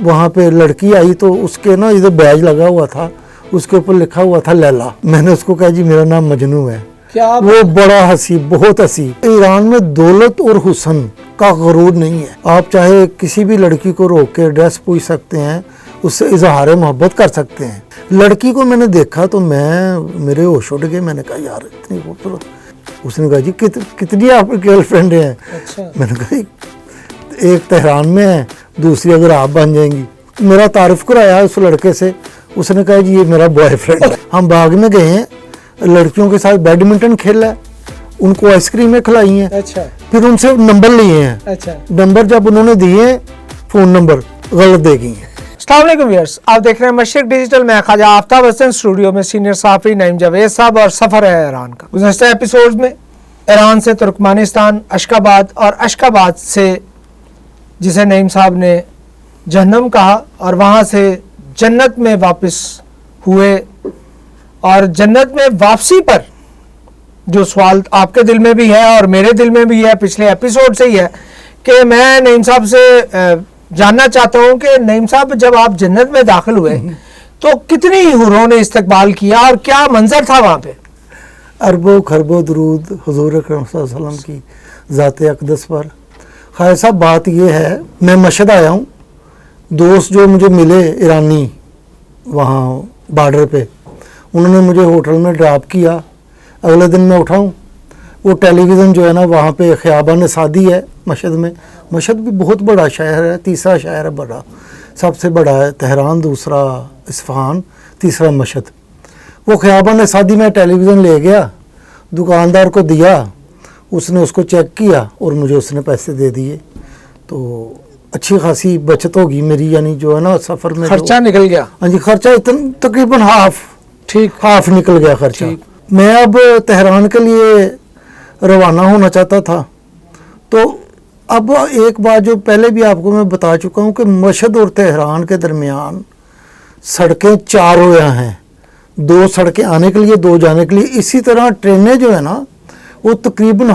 वहाँ पे लड़की आई तो उसके ना इधर बैज लगा हुआ था, उसके ऊपर लिखा हुआ था लैला। मैंने उसको कहा जी मेरा नाम मजनू है। क्या वो बड़ा हंसी, बहुत हंसी। ईरान में दौलत और हुस्न का गरूर नहीं है। आप चाहे किसी भी लड़की को रोक के एड्रेस पूछ सकते हैं, उससे इजहार मोहब्बत कर सकते हैं। लड़की को मैंने देखा तो मेरे होश उड़ गए। मैंने कहा यार इतनी खूबसूरत। उसने कहा जी कितनी आपकी गर्लफ्रेंड है? अच्छा। मैंने कहा एक तेहरान में है, दूसरी अगर आप बन जाएंगी। मेरा तारुफ कराया उस लड़के से, उसने कहा जी ये मेरा बॉयफ्रेंड है। हम बाग में गए हैं, लड़कियों के साथ बैडमिंटन खेला है, उनको आइसक्रीमें खिलाई हैं। अच्छा। फिर उनसे नंबर लिए हैं। अच्छा। नंबर जब उन्होंने दिए, फोन नंबर गलत दे गई हैं। अस्सलाम वालेकुम व्यूअर्स, आप देख रहे हैं मशरिक डिजिटल में ख्वाजा आफ्ताब हसन, स्टूडियो में सीनियर सहाफ़ी नईम जावेद साहब और सफ़र है ईरान का। गुज़श्ता एपिसोड में ईरान से तुर्कमानिस्तान, अशकाबाद और अशकाबाद से जिसे नईम साहब ने जहन्नम कहा और वहाँ से जन्नत में वापस हुए, और जन्नत में वापसी पर जो सवाल आपके दिल में भी है और मेरे दिल में भी है, पिछले एपिसोड से ही है कि मैं नईम साहब से जानना चाहता हूँ कि नईम साहब जब आप जन्नत में दाखिल हुए तो कितनी हुरों ने इस्तकबाल किया और क्या मंजर था वहाँ पे? अरबों खरबों दरूद हुजूर अकरम सल्लल्लाहु अलैहि वसल्लम की ज़ात अक़दस पर। खैर साहब बात ये है, मैं मशहद आया हूँ, दोस्त जो मुझे मिले ईरानी वहाँ बॉर्डर पे, उन्होंने मुझे होटल में ड्रॉप किया। अगले दिन मैं उठाऊँ, वो टेलीविज़न जो है ना वहाँ पे ख़ियाबान सादी है मशहद में। मशहद भी बहुत बड़ा शहर है, तीसरा शहर है बड़ा, सबसे बड़ा है तेहरान, दूसरा इस्फहान, तीसरा मशहद। वो ख़ियाबान सादी में टेलीविज़न ले गया, दुकानदार को दिया, उसने उसको चेक किया और मुझे उसने पैसे दे दिए। तो अच्छी खासी बचत होगी मेरी, यानी जो है ना सफ़र में खर्चा निकल गया। हाँ जी, खर्चा इतना तकरीबन हाफ निकल गया खर्चा। मैं अब तेहरान के लिए रवाना होना चाहता था। तो अब एक बात जो पहले भी आपको मैं बता चुका हूँ कि मशहद और तेहरान के दरमियान सड़कें 4 हुआ हैं, 2 सड़कें आने के लिए, 2 जाने के लिए। इसी तरह ट्रेनें जो है ना वो तकरीबन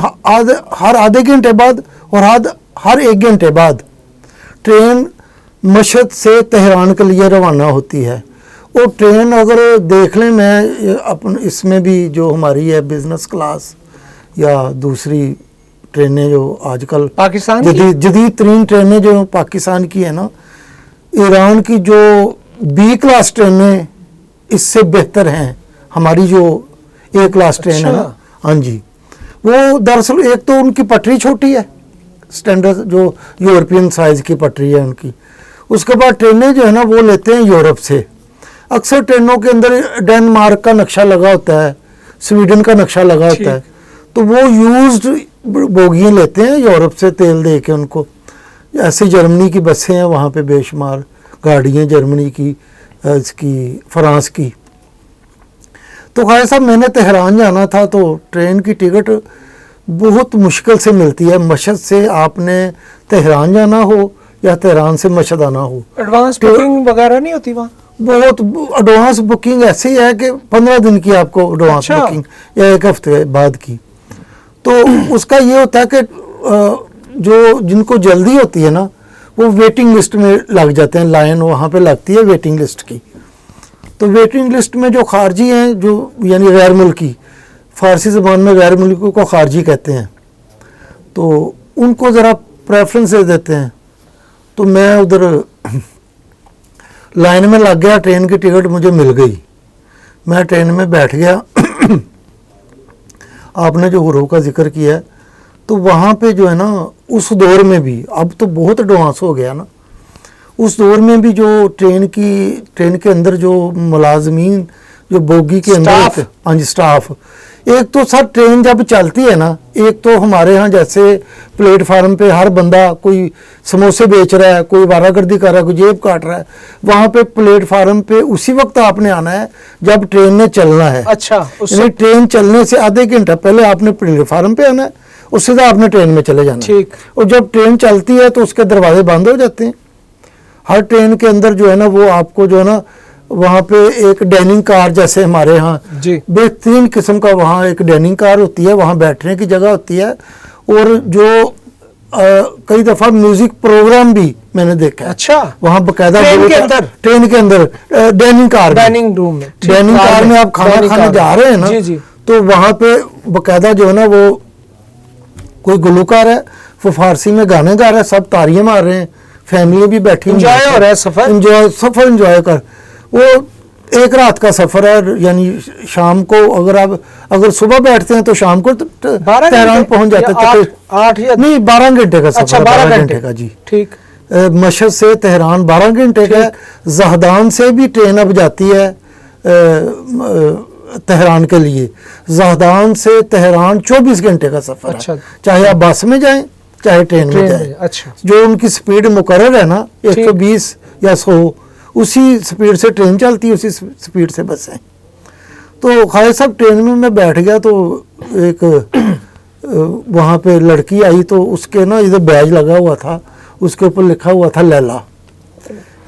हर आधे घंटे बाद और हर 1 घंटे बाद ट्रेन मशहद से तेहरान के लिए रवाना होती है। और ट्रेन अगर देख लें, मैं अपन इसमें भी जो हमारी है बिज़नेस क्लास या दूसरी ट्रेनें जो आजकल पाकिस्तान जदीद तरीन ट्रेनें जो पाकिस्तान की है ना, ईरान की जो B क्लास ट्रेनें इससे बेहतर हैं हमारी जो A क्लास ट्रेन है ना। हाँ जी, वो दरअसल एक तो उनकी पटरी छोटी है, स्टैंडर्ड जो यूरोपियन साइज़ की पटरी है उनकी। उसके बाद ट्रेनें जो है ना वो लेते हैं यूरोप से। अक्सर ट्रेनों के अंदर डेनमार्क का नक्शा लगा होता है, स्वीडन का नक्शा लगा होता है, तो वो यूज्ड बोगियाँ लेते हैं यूरोप से तेल दे के उनको। ऐसे जर्मनी की बसें हैं वहाँ पे बेशुमार गाड़ियाँ, जर्मनी की, इसकी, फ्रांस की। तो खैर साहब मैंने तेहरान जाना था तो ट्रेन की टिकट बहुत मुश्किल से मिलती है। मशहद से आपने तेहरान जाना हो या तेहरान से मशहद आना हो, एडवांस बुकिंग वगैरह नहीं होती वहाँ? बहुत एडवांस बुकिंग ऐसे ही है कि 15 दिन की आपको एडवांस बुकिंग या 1 हफ्ते बाद की। तो उसका ये होता है कि जो जिनको जल्दी होती है ना वो वेटिंग लिस्ट में लग जाते हैं, लाइन वहाँ पे लगती है वेटिंग लिस्ट की। तो वेटिंग लिस्ट में जो खारजी हैं, जो यानी गैर मुल्की, फ़ारसी ज़बान में गैर मुल्की को खारजी कहते हैं, तो उनको ज़रा प्रेफरेंस दे देते हैं। तो मैं उधर लाइन में लग गया, ट्रेन की टिकट मुझे मिल गई, मैं ट्रेन में बैठ गया। आपने जो हुरों का जिक्र किया है, तो वहाँ पे जो है ना उस दौर में भी, अब तो बहुत एडवांस हो गया ना, उस दौर में भी जो ट्रेन के अंदर जो मुलाजमीन जो बोगी के अंदर, हाँ जी स्टाफ, एक तो सर ट्रेन जब चलती है ना, एक तो हमारे यहाँ जैसे प्लेटफार्म पे हर बंदा कोई समोसे बेच रहा है, कोई वारागर्दी कर रहा है, कोई जेब काट रहा है, वहाँ पे प्लेटफार्म पे उसी वक्त आपने आना है जब ट्रेन ने चलना है। अच्छा, ट्रेन चलने से आधे घंटा पहले आपने प्लेटफार्म पे आना है और सीधा आपने ट्रेन में चले जाना। ठीक। और जब ट्रेन चलती है तो उसके दरवाजे बंद हो जाते हैं। हर ट्रेन के अंदर जो है ना वो आपको जो है ना वहाँ पे एक डाइनिंग कार, जैसे हमारे यहाँ बेहतरीन किस्म का वहाँ एक डाइनिंग कार होती है, वहाँ बैठने की जगह होती है। और जो कई दफा म्यूजिक प्रोग्राम भी मैंने देखा है। अच्छा, वहाँ बकायदा ट्रेन के अंदर? ट्रेन के अंदर डाइनिंग कार में, डाइनिंग रूम में, ठीक, डाइनिंग कार में आप खाना डाइनिंग खाने कार जा रहे हैं ना, जी जी, तो वहाँ पे बकायदा जो है ना वो कोई गुलकार है, वो फारसी में गाने गा रहा है, सब तालियां मार रहे हैं, फैमिली भी बैठी हुई एंजॉय हो रहा है सफर, सफर एंजॉय कर। वो एक रात का सफर है, यानी शाम को अगर सुबह बैठते हैं तो शाम को तेहरान पहुंच जाते हैं। 8 या नहीं, 12 घंटे का सफर। अच्छा, 12 घंटे का जी, ठीक। मशहद से तेहरान 12 घंटे का है। जहदान से भी ट्रेन अब जाती है तेहरान के लिए। जहदान से तेहरान 24 घंटे का सफर अच्छा, है, चाहे आप बस में जाएं चाहे ट्रेन में जाएं। अच्छा, जो उनकी स्पीड मुकर्रर है ना 120 या 100, उसी स्पीड से ट्रेन चलती है, उसी स्पीड से बसें। तो खालिद साहब ट्रेन में मैं बैठ गया, तो एक वहाँ पे लड़की आई, तो उसके ना इधर बैज लगा हुआ था, उसके ऊपर लिखा हुआ था लैला।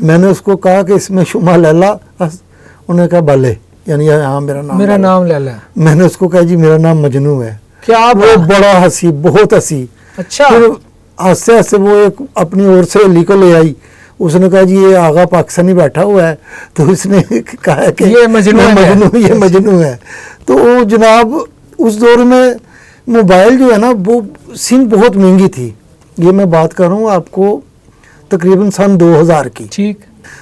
मैंने उसको कहा कि इसमें शुमा लैला, उन्होंने कहा भले, यानी हाँ मेरा नाम लैला। मैंने उसको कहा जी मेरा नाम मजनू है। क्या वो बड़ा हंसी, बहुत हंसी। अच्छा, फिर हंसते हंसते वो एक अपनी ओर से सहेली को ले आई, उसने कहा जी ये आगा पाकिस्तानी बैठा हुआ है, तो उसने कहा कि ये मजनू है। तो वो जनाब उस दौर में मोबाइल जो है ना वो सिम बहुत महंगी थी, ये मैं बात कर रहा हूँ आपको तकरीबन सन 2000 की। ठीक,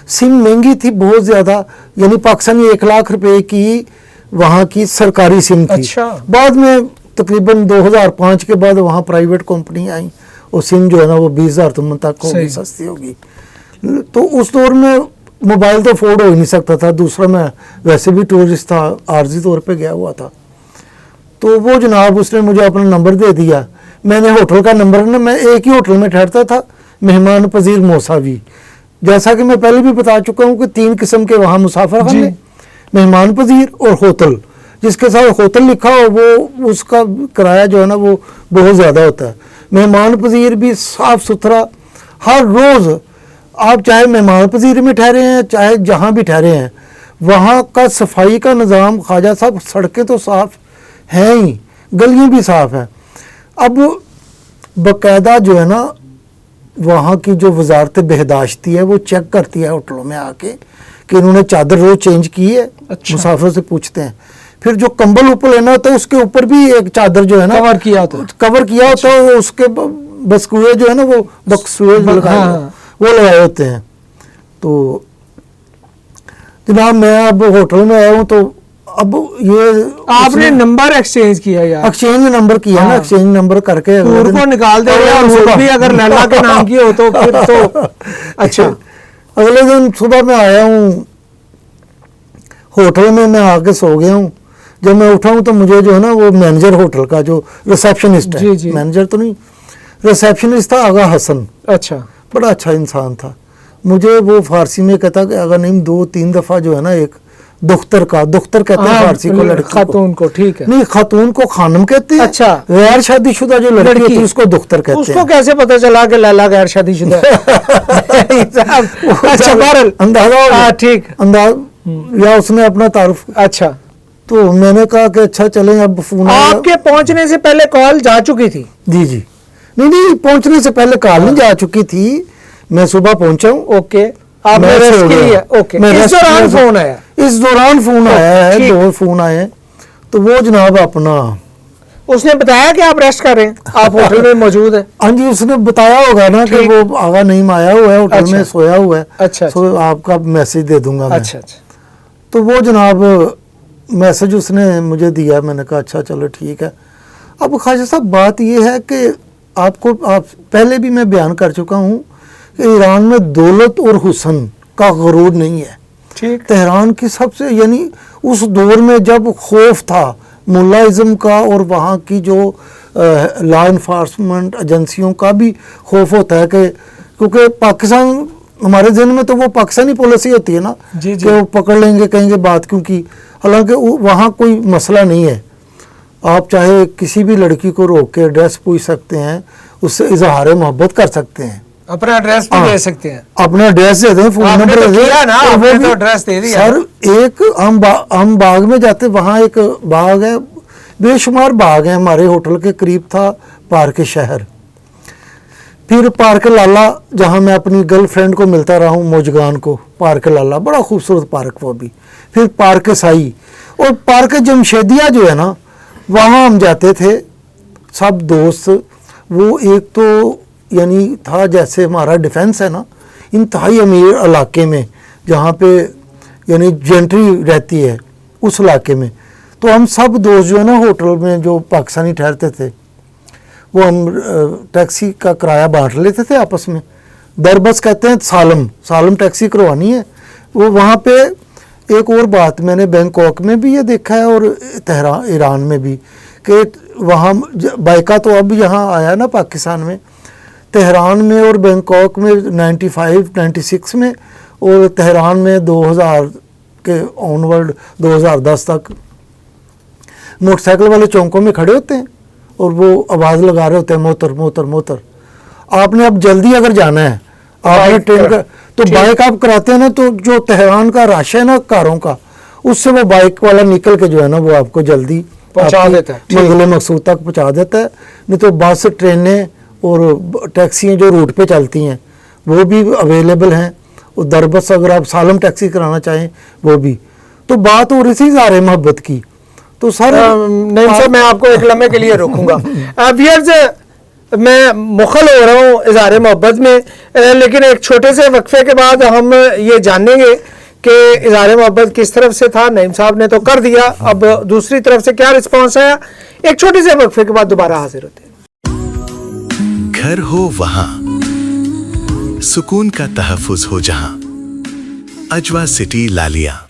सिम महंगी थी बहुत ज़्यादा, यानी पाकिस्तानी 1 लाख रुपए की वहाँ की सरकारी सिम थी। अच्छा, बाद में तकरीबन 2005 के बाद वहाँ प्राइवेट कंपनी आई, और सिम जो है ना वो 20,000 तुम तक होगी, सस्ती होगी। तो उस दौर में मोबाइल तो अफोर्ड हो ही नहीं सकता था। दूसरा मैं वैसे भी टूरिस्ट था, आर्जी तौर पे गया हुआ था। तो वो जनाब उसने मुझे अपना नंबर दे दिया। मैंने होटल का नंबर ना, मैं एक ही होटल में ठहरता था, मेहमान पजीर मौसावी। जैसा कि मैं पहले भी बता चुका हूँ कि 3 किस्म के वहाँ मुसाफिर खाने, मेहमान पजीर और होटल। जिसके साथ होटल लिखा हो वो उसका किराया जो है ना वो बहुत ज़्यादा होता है। मेहमान पजीर भी साफ़ सुथरा, हर रोज़ आप चाहे मेहमान पजीर में ठहरे हैं चाहे जहाँ भी ठहरे हैं, वहाँ का सफाई का निज़ाम, ख्वाजा साहब सड़कें तो साफ़ हैं ही, गलियाँ भी साफ़ हैं। अब बाकायदा जो है ना वहाँ की जो वजारत बहदाश्ती है वो चेक करती है होटलों में आके कि इन्होंने चादर रोज़ चेंज की है। अच्छा, मुसाफिर से पूछते हैं। फिर जो कंबल ऊपर लेना होता है उसके ऊपर भी एक चादर जो है ना कवर किया होता है, उसके बसकुए जो है ना वो बक्सुए वो लगाए होते हैं। तो जनाब मैं अब होटल में आया हूँ, तो अब ये आपने नंबर एक्सचेंज किया यार? एक्सचेंज नंबर किया ना, एक्सचेंज नंबर करके टूर को निकाल दे रहे हैं, और भी अगर लैला के नाम की हो तो फिर तो अच्छा। अगले दिन सुबह मैं आया हूँ होटल में, मैं आके सो गया हूँ। जब मैं उठा हूँ तो मुझे जो है ना वो मैनेजर होटल का जो रिसेप्शनिस्ट है, मैनेजर तो नहीं, रिसेप्शनिस्ट था आगा हसन। अच्छा, बड़ा अच्छा इंसान था। मुझे वो फारसी में कहता कि अगर नहीं 2-3 दफ़ा जो है ना एक दुख्तर कहते हैं फारसी को, लड़की खातून को, ठीक है, नहीं खातून को खानम कहते हैं। अच्छा, गैर शादीशुदा जो लड़की है उसको दुख्तर कहते हैं। उसको कैसे पता चला कि लैला गैर शादीशुदा है? अच्छा, बहरहाल अंदाजा, ठीक, या उसने अपना तारुफ। अच्छा, तो मैंने कहा कि अच्छा चलें, अब फोन आपके पहुंचने से पहले कॉल जा चुकी थी? जी जी, नहीं पहुंचने से पहले कॉल नहीं जा चुकी थी, मैं सुबह पहुंचा हूँ। ओके, आपने रेस्ट किया? ओके, इस दौरान फोन आया? इस दौरान फोन आया है, 2 फोन आए। तो वो जनाब अपना उसने बताया कि आप रेस्ट कर रहे हैं, आप होटल में मौजूद है? हाँ जी, उसने बताया होगा ना कि वो आगा नहीं आया हुआ है, होटल में सोया हुआ है। अच्छा, तो आपका मैसेज दे दूंगा मैं। अच्छा, तो वो जनाब मैसेज उसने मुझे दिया, मैंने कहा अच्छा चलो ठीक है। अब ख्वाजा साहब बात ये है कि आप पहले भी मैं बयान कर चुका हूँ कि ईरान में दौलत और हुस्न का गरूर नहीं है। ठीक, तेहरान की सबसे, यानी उस दौर में जब खौफ था मुल्लाइज़म का और वहाँ की जो लॉ इन्फोर्समेंट एजेंसियों का भी खौफ होता है कि क्योंकि पाकिस्तान हमारे जहन में तो वो पाकिस्तानी पॉलिसी होती है ना कि वो पकड़ लेंगे, कहेंगे बात क्योंकि, हालांकि वहाँ कोई मसला नहीं है। आप चाहे किसी भी लड़की को रोक के एड्रेस पूछ सकते हैं, उससे इजहार मोहब्बत कर सकते हैं, अपना एड्रेस भी दे सकते हैं, अपना एड्रेस दे दें, फोन नंबर दे दें ना, आपने तो एड्रेस दे दिया। सर एक हम बाग में जाते, वहाँ एक बाग है, बेशुमार बाग है, हमारे होटल के करीब था पार्क शहर। फिर पार्क लाला, जहाँ मैं अपनी गर्लफ्रेंड को मिलता रहा हूँ, मौजगान को, पार्क लाला बड़ा खूबसूरत पार्क वो भी। फिर पार्क साई और पार्क जमशेदिया जो है ना, वहाँ हम जाते थे सब दोस्त। वो एक तो यानी था जैसे हमारा डिफेंस है ना, इंतहाई अमीर इलाके में जहाँ पे यानी जेंट्री रहती है उस इलाके में। तो हम सब दोस्त जो है ना होटल में जो पाकिस्तानी ठहरते थे, वो हम टैक्सी का किराया बांट लेते थे आपस में। दरबस कहते हैं, सालम टैक्सी करवानी है वो वहाँ पे। एक और बात मैंने बैंकॉक में भी ये देखा है और तेहरान ईरान में भी कि वहाँ बाइका तो अब यहाँ आया ना पाकिस्तान में, तेहरान में और बैंकॉक में 95-96 में और तेहरान में 2000 के ऑनवर्ड 2010 तक मोटरसाइकिल वाले चौकों में खड़े होते हैं और वो आवाज़ लगा रहे होते हैं, मोतर मोतर मोतर। आपने अब जल्दी अगर जाना है आपने ट्रेन का तो बाइक आप कराते हैं ना, तो जो तेहरान का रश है ना कारों का, उससे वो बाइक वाला निकल के जो है ना वो आपको जल्दी पहुंचा देता है, मंजिल मकसूद तक पहुंचा देता है। नहीं तो बस, ट्रेनें और टैक्सियाँ जो रूट पे चलती हैं वो भी अवेलेबल हैं। और दरबस अगर आप सालम टैक्सी कराना चाहें वो भी। तो बात हो रही थी इज़हार मोहब्बत की, तो सर नहीं सर, मैं आपको एक लम्हे के लिए रोकूंगा। मैं मुखल हो रहा हूँ इज़हार मोहब्बत में, लेकिन एक छोटे से वक्फे के बाद हम ये जानेंगे कि इज़हार मोहब्बत किस तरफ से था। नईम साहब ने तो कर दिया, अब दूसरी तरफ से क्या रिस्पॉन्स आया। एक छोटे से वक्फे के बाद दोबारा हाजिर होते हैं। घर हो वहां, सुकून का तहफ़्फ़ुज़ हो जहां, अजवा सिटी लालिया,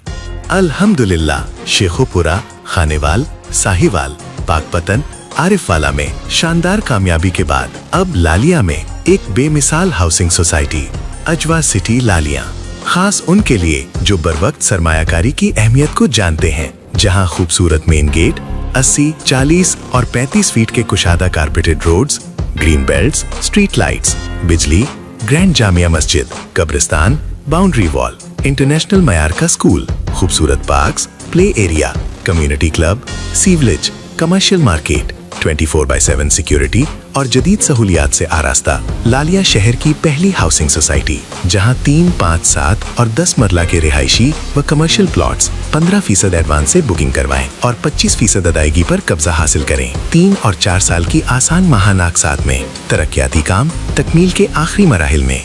अल्हम्दुलिल्लाह। शेखोपुरा, खानेवाल, साहिवाल, पाकपतन, आरिफवाला में शानदार कामयाबी के बाद अब लालिया में एक बेमिसाल हाउसिंग सोसाइटी अजवा सिटी लालिया, खास उनके लिए जो बरवक्त सरमायाकारी की अहमियत को जानते हैं, जहां खूबसूरत मेन गेट, 80, 40 और 35 फीट के कुशादा carpeted roads, green belts, street lights, बिजली, ग्रैंड जामिया मस्जिद, कब्रिस्तान, बाउंड्री वॉल, इंटरनेशनल मयार का स्कूल, खूबसूरत parks, play area, community club, sewerage, commercial market, 24/7 security और जदीद सहूलियात से आरास्ता लालिया शहर की पहली हाउसिंग सोसाइटी, जहां 3, 5, 7 और 10 मरला के रिहायशी व कमर्शियल प्लॉट्स 15% एडवांस से बुकिंग करवाएं और 25% अदायगी पर कब्जा हासिल करें। 3 और 4 साल की आसान माहाना अक़सात में तरक्याती काम तकमील के आखिरी मराहिल में।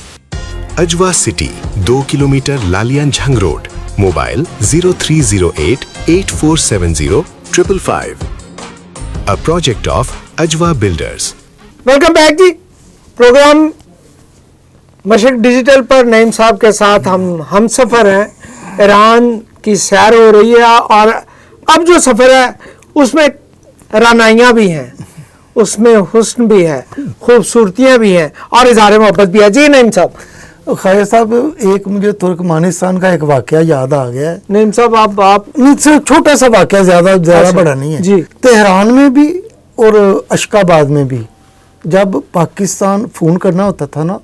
Ajwa city 2 kilometre Lalian Jhang road, mobile 0308 8470 555। A project of Ajwa Builders. Welcome back जी। प्रोग्राम मशरिक डिजिटल पर नईम साहब के साथ हम सफ़र हैं। ईरान की सैर हो रही है और अब जो सफ़र है उसमें रानाइयाँ भी हैं, उसमें हुस्न भी है, खूबसूरतियाँ भी हैं और इज़हार मोहब्बत भी है। जी नईम साहब। खैर साहब, एक मुझे तुर्कमानिस्तान का एक वाकया याद आ गया है। नईम साहब आप नहीं, सिर्फ छोटा सा वाकया, ज़्यादा बड़ा नहीं है जी। तेहरान में भी और अशकाबाद में भी जब पाकिस्तान फ़ोन करना होता था ना,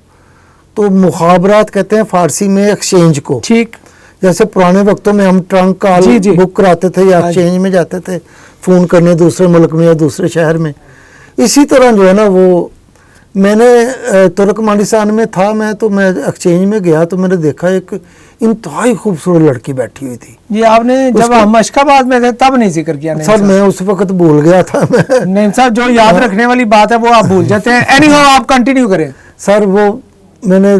तो मुखाबरात कहते हैं फ़ारसी में एक्सचेंज को। ठीक, जैसे पुराने वक्तों में हम ट्रंक कॉल बुक कराते थे या एक्सचेंज में जाते थे फ़ोन करने दूसरे मुल्क में या दूसरे शहर में, इसी तरह जो है ना वो मैंने तुर्कमानिस्तान में था मैं, तो मैं एक्सचेंज में गया तो मैंने देखा एक इंतहाई खूबसूरत लड़की बैठी हुई थी। ये आपने जब हम अशकाबाद में थे तब नहीं जिक्र किया सर, मैं उस वक्त भूल गया था। मैं नईम साहब, जो याद रखने वाली बात है वो आप भूल जाते हैं। एनीहाउ आप कंटिन्यू करें। सर, वो मैंने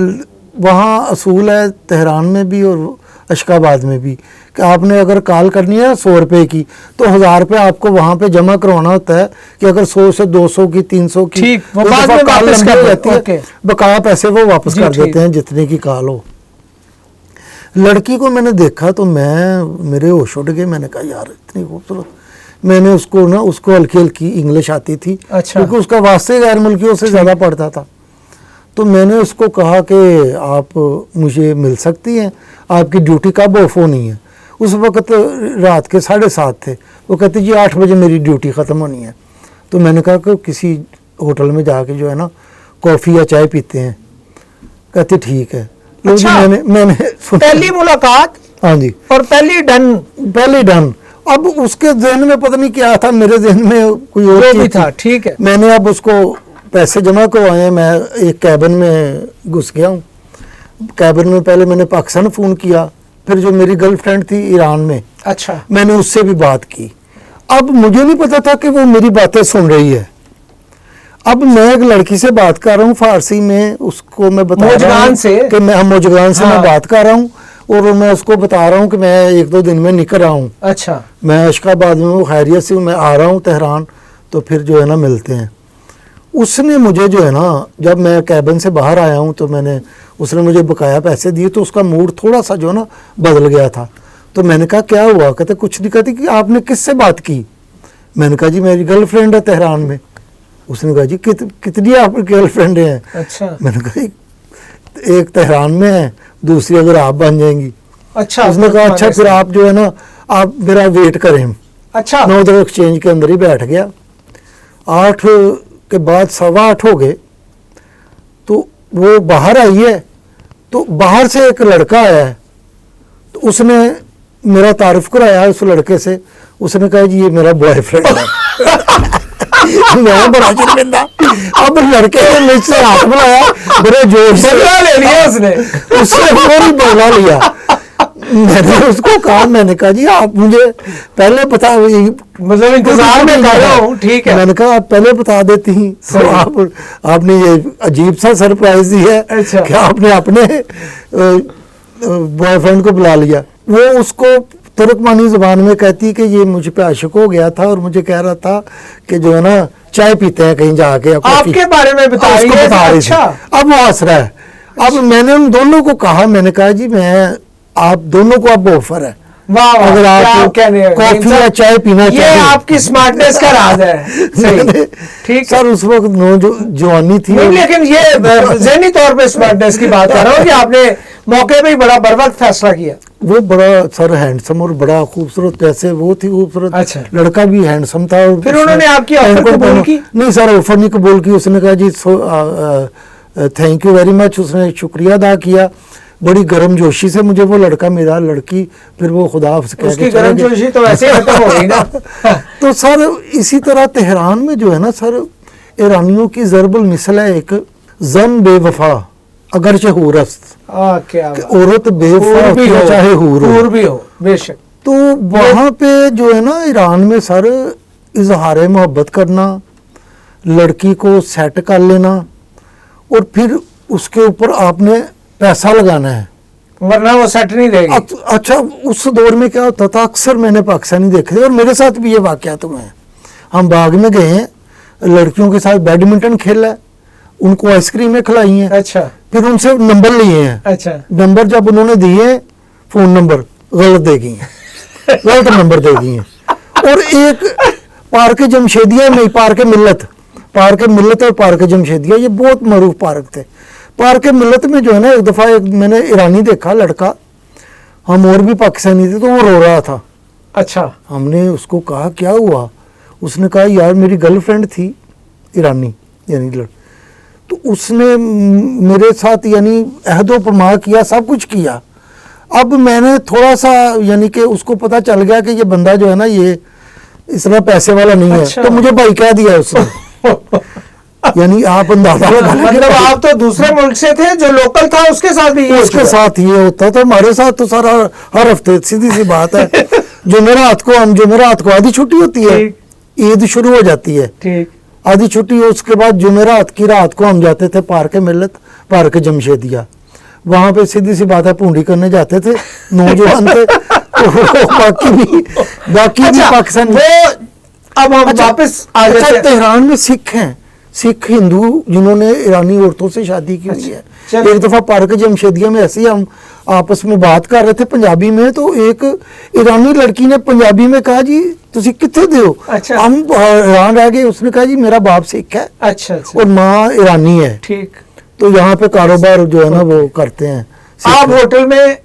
वहाँ असूल है तेहरान में भी और अशकाबाद में भी कि आपने अगर कॉल करनी है 100 रुपये की तो 1000 रुपये आपको वहाँ पे जमा करवाना होता है कि अगर 100 से 200 की 300 की ठीक, वो बाद में वापस कर देती है, बकाया पैसे वो वापस कर देते हैं जितने की कॉल हो। लड़की को मैंने देखा तो मेरे होश उड़ गए। मैंने कहा यार इतनी खूबसूरत। मैंने उसको हल्की हल्की इंग्लिश आती थी, अच्छा। क्योंकि उसका वास्ते गैर मुल्कियों से ज़्यादा पढ़ता था। तो मैंने उसको कहा कि आप मुझे मिल सकती हैं, आपकी ड्यूटी कब ऑफ होनी है। उस वक्त रात के 7:30 थे। वो कहती जी 8 बजे मेरी ड्यूटी ख़त्म होनी है। तो मैंने कहा कि किसी होटल में जाके जो है ना कॉफ़ी या चाय पीते हैं। कहती ठीक है। अच्छा, मैंने पहली मुलाकात, हाँ जी, और पहली डन। अब उसके जहन में पता नहीं क्या था, मेरे जहन में कोई और भी चीज़ था। ठीक है, मैंने अब उसको पैसे जमा करवाए, मैं एक कैबिन में घुस गया हूँ। कैबिन में पहले मैंने पाकिस्तान फ़ोन किया, फिर जो मेरी गर्लफ्रेंड थी ईरान में, अच्छा मैंने उससे भी बात की। अब मुझे नहीं पता था कि वो मेरी बातें सुन रही है। अब मैं एक लड़की से बात कर रहा हूँ फारसी में, उसको मैं बता रहा मोजगान हूँ से? कि मैं मोजगान से हाँ। मैं बात कर रहा हूँ, और मैं उसको बता रहा हूँ कि मैं 1-2 दिन में निकल रहा हूँ, अच्छा मैं अशकाबाद में हूँ, खैरियत से हूँ, मैं आ रहा हूँ तेहरान, तो फिर जो है ना मिलते हैं। उसने मुझे जो है ना, जब मैं कैबिन से बाहर आया हूँ तो उसने मुझे बकाया पैसे दिए, तो उसका मूड थोड़ा सा जो है ना बदल गया था। तो मैंने कहा क्या हुआ? कहते कुछ नहीं। कहती कि आपने किससे बात की? मैंने कहा जी मेरी गर्लफ्रेंड है तेहरान में। उसने कहा जी कितनी आपकी गर्लफ्रेंड हैं? अच्छा मैंने कहा एक तेहरान में है, दूसरी अगर आप बन जाएंगी। अच्छा उसने कहा अच्छा फिर आप जो है ना आप मेरा वेट करें। अच्छा मैं उधर एक्सचेंज के अंदर ही बैठ गया। 8 के बाद 8:15 हो गए, तो वो बाहर आई है, तो बाहर से एक लड़का आया है, तो उसने मेरा तारुफ कराया उस लड़के से। उसने कहा जी ये मेरा बॉयफ्रेंड है। मैं बड़ा शर्मिंदा। अब लड़के ने मुझसे हाथ बुलाया बड़े जोर से, बदला ले लिया उसने। उसने फौरी बदला लिया। मैंने उसको कहा, मैंने कहा जी आप मुझे पहले बता, मतलब इंतजार में कर रहा हूँ, ठीक है। मैंने कहा आप पहले बता देती तो आपने ये अजीब सा सरप्राइज दिया है अच्छा। कि आपने अपने बॉयफ्रेंड को बुला लिया। वो उसको तुर्कमानी जुबान में कहती कि ये मुझ पे आशिक हो गया था और मुझे कह रहा था कि जो है ना चाय पीते हैं कहीं जाके या कॉफी। आपके बारे में बता रही उसको है? बता रही थी। अच्छा। अब वो हंस रहा है। अब मैंने उन दोनों को कहा, मैंने कहा जी मैं आप दोनों को अब ऑफर है, वाह वाह, अगर क्या आप कहने हैं? कॉफी या चाय पीना ये चाहें। आपकी स्मार्टनेस का राज है। सही, ठीक है। सर उस वक्त जवानी थी। नहीं, लेकिन ये ज़हनी तौर पे स्मार्टनेस की बात कर रहा हूँ कि आपने मौके पे ही बड़ा बर्वक्त फैसला किया। वो बड़ा सर हैंडसम और बड़ा खूबसूरत, जैसे वो थी खूबसूरत, अच्छा। लड़का भी हैंडसम था। और फिर उन्होंने आपकी ऑफर कबूल की? नहीं सर, ऑफर नहीं कबूल की। उसने कहा जी थैंक यू वेरी मच, उसने शुक्रिया अदा किया। बड़ी गर्मजोशी से मुझे वो लड़का मिला, लड़की फिर वो खुदा हाफ़िज़ कह के उसकी चले गए। गर्मजोशी तो वैसे ही खत्म हो गई ना। तो सर इसी तरह तेहरान में जो है ना सर, ईरानियों की ज़रबुल मिसल है एक, जन बेवफा अगरचे हूरस्त, क्या औरत बेवफा होती है चाहे हूर भी हो, बेशक। तो वहाँ पे जो है ना ईरान में सर इजहार मोहब्बत करना, लड़की को सेट कर लेना और फिर उसके ऊपर आपने पैसा लगाना है, वरना वो सेट नहीं देगी। अच्छा उस दौर में क्या होता था, अक्सर मैंने पाकिस्तानी देखे थे और मेरे साथ भी ये वाक़यात हुए हैं। हम बाग में गए हैं, लड़कियों के साथ बैडमिंटन खेला है, उनको आइसक्रीमें खिलाई हैं, अच्छा फिर उनसे नंबर लिए हैं। अच्छा नंबर जब उन्होंने दिए, फ़ोन नंबर गलत दे गई हैं, गलत नंबर दे दिए हैं। और एक पार्क जमशेदिया में, पार्क मिल्लत और पार्क जमशेदिया, ये बहुत मरूफ पार्क थे। पार्क मिल्लत में जो है ना एक दफ़ा एक मैंने ईरानी देखा लड़का, हम और भी पाकिस्तानी थे, तो वो रो रहा था। अच्छा हमने उसको कहा क्या हुआ? उसने कहा यार मेरी गर्लफ्रेंड थी ईरानी, यानी तो उसने मेरे साथ यानी अहदो पमा किया, सब कुछ किया। अब मैंने थोड़ा सा यानी कि उसको पता चल गया कि ये बंदा जो है ना ये इस तरह पैसे वाला नहीं अच्छा। है, तो मुझे भाई कह दिया उसने। यानी आप अंदाजा लगा लें। मतलब आप तो दूसरे मुल्क से थे, जो लोकल था उसके साथ भी ये उसके साथ ये होता था, हमारे साथ तो सारा हर हफ्ते, सीधी सी बात है। जुमेरात को आधी छुट्टी होती है, ईद शुरू हो जाती है, ठीक आधी छुट्टी हो, उसके बाद जुमेरात की रात को हम जाते थे पार्क मिल्लत, पार्क जमशेदिया। वहाँ पे सीधी सी बात है पूंडी करने जाते थे, नौजवान थे। बाकी भी पाकिस्तान। अब हम वापस आ जाते हैं। तेहरान में सिख हैं, सिख हिंदू जिन्होंने ईरानी औरतों से शादी की हुई है। एक दफ़ा पार्क जमशेदिया में ऐसे ही हम आपस में बात कर रहे थे पंजाबी में, तो एक ईरानी लड़की ने पंजाबी में कहा जी तुसी कित्थे दे हो? अच्छा। हम हैरान रह गए। उसने कहा जी मेरा बाप सिख है अच्छा और माँ ईरानी है, ठीक। तो यहाँ पे कारोबार जो है ना वो करते हैं। आप होटल में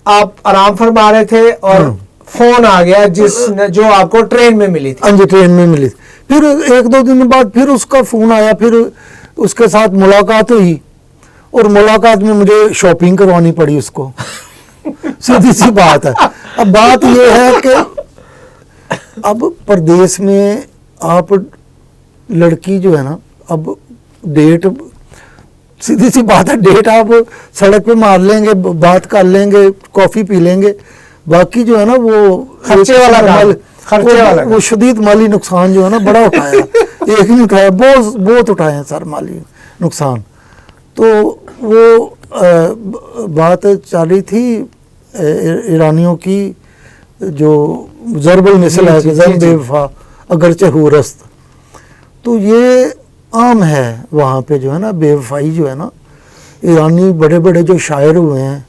आप आराम फरमा रहे थे और फोन आ गया जो आपको ट्रेन में मिली थी। हाँ जी, ट्रेन में मिली। फिर 1-2 दिन बाद फिर उसका फोन आया, फिर उसके साथ मुलाकात हुई और मुलाकात में मुझे शॉपिंग करवानी पड़ी उसको। सीधी सी बात है। अब बात ये है कि अब परदेश में आप लड़की जो है ना, अब डेट सीधी सी बात है, डेट आप सड़क पे मार लेंगे, बात कर लेंगे, कॉफ़ी पी लेंगे, बाकी जो है ना वो खर्चे वाला काम, खर्चे वाला वो शदीद माली नुकसान जो है ना बड़ा उठाया। एक नहीं उठाया, बहुत उठाए हैं सर माली नुकसान। तो वो बात चल रही थी ईरानियों की, जो ज़रबुल मिसल है कि ज़र बेवफा अगरचे हुरस्त, तो ये आम है वहाँ पे जो है ना बेवफाई जो है ना। ईरानी बड़े बड़े जो शायर हुए हैं,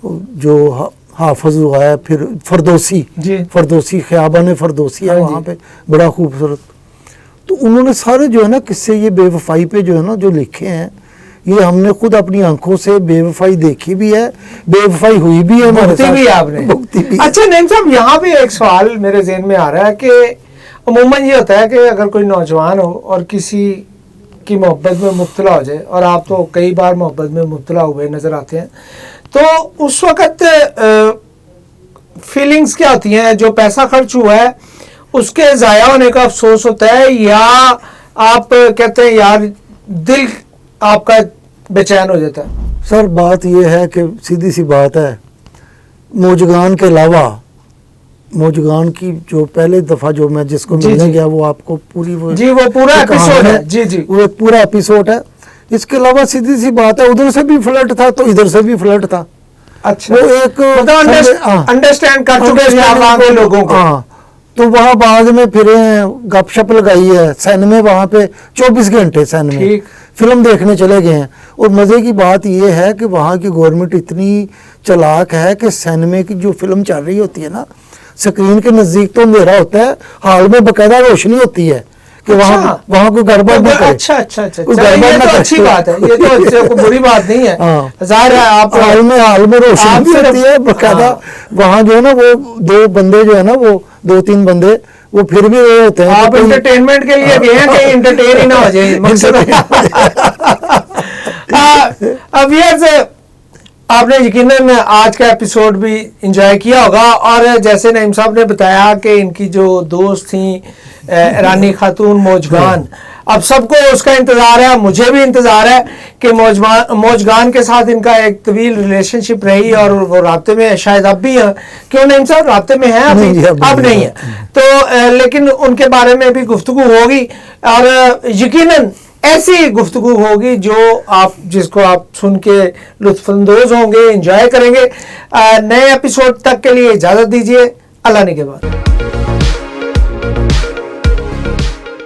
जो हाफिज हुआ है, फिर फरदोसी ख़याबान फरदोसी है वहाँ पे बड़ा खूबसूरत, तो उन्होंने सारे जो है ना किस्से ये बेवफाई पे जो है ना जो लिखे हैं, ये हमने खुद अपनी आंखों से बेवफाई देखी भी है, बेवफाई हुई भी है, भुगती भी आपने। अच्छा नईम साहब, यहाँ पे एक सवाल मेरे ज़हन में आ रहा है कि अमूमन ये होता है कि अगर कोई नौजवान हो और किसी की मोहब्बत में मुब्तला हो जाए, और आप तो कई बार मोहब्बत में मुब्तला हुए नज़र आते हैं, तो उस वक़्त फीलिंग्स क्या होती हैं? जो पैसा खर्च हुआ है उसके ज़ाया होने का अफसोस होता है, या आप कहते हैं यार दिल आपका बेचैन हो जाता है? सर बात यह है कि सीधी सी बात है, मौजगान के अलावा मौजगान की जो पहले दफ़ा जो मैं जिसको मिलने गया वो आपको पूरी वो पूरा एपिसोड है, जी वो एक पूरा एपिसोड है। इसके अलावा सीधी सी बात है, उधर से भी फ्लर्ट था तो इधर से भी फ्लर्ट था। अच्छा, वो एक अंडरस्टैंड कर चुके हैं लोगों को। हाँ, तो वहाँ बाद में फिर गपशप लगाई है सैन में, वहाँ पे 24 घंटे सैन में फिल्म देखने चले गए हैं। और मज़े की बात ये है कि वहाँ की गवर्नमेंट इतनी चालाक है कि सैन में की जो फिल्म चल रही होती है ना, स्क्रीन के नज़दीक तो अंधेरा होता है, हाल में बाकायदा रोशनी होती है कि वहाँ कोई गड़बड़ न करे। अच्छा, ये तो अच्छी बात है, ये तो कोई बुरी बात नहीं है। ज़ाहिर है आप हाल में रोशनी भी होती है बाकायदा। वहाँ जो है ना वो दो बंदे जो है ना, वो 2-3 बंदे वो फिर भी वो होते हैं। आप एंटरटेनमेंट के लिए गए हैं, कहीं एंटरटेन ही ना हो जाए मकसद। अब ये आपने यकीनन आज का एपिसोड भी एंजॉय किया होगा, और जैसे नईम साहब ने बताया कि इनकी जो दोस्त थी ईरानी खातून मौजगान, अब सबको उसका इंतज़ार है, मुझे भी इंतज़ार है कि मौजगान के साथ इनका एक तवील रिलेशनशिप रही, और वो राब्ते में शायद अब भी हैं। क्यों नईम साहब राब्ते में हैं? अब नहीं है तो लेकिन उनके बारे में भी गुफ्तगू होगी, और यकीनन ऐसी गुफ्तगू होगी जिसको आप सुन के लुत्फानंदोज होंगे, एंजॉय करेंगे। नए एपिसोड तक के लिए इजाज़त दीजिए। अल्लाह ने के बाद।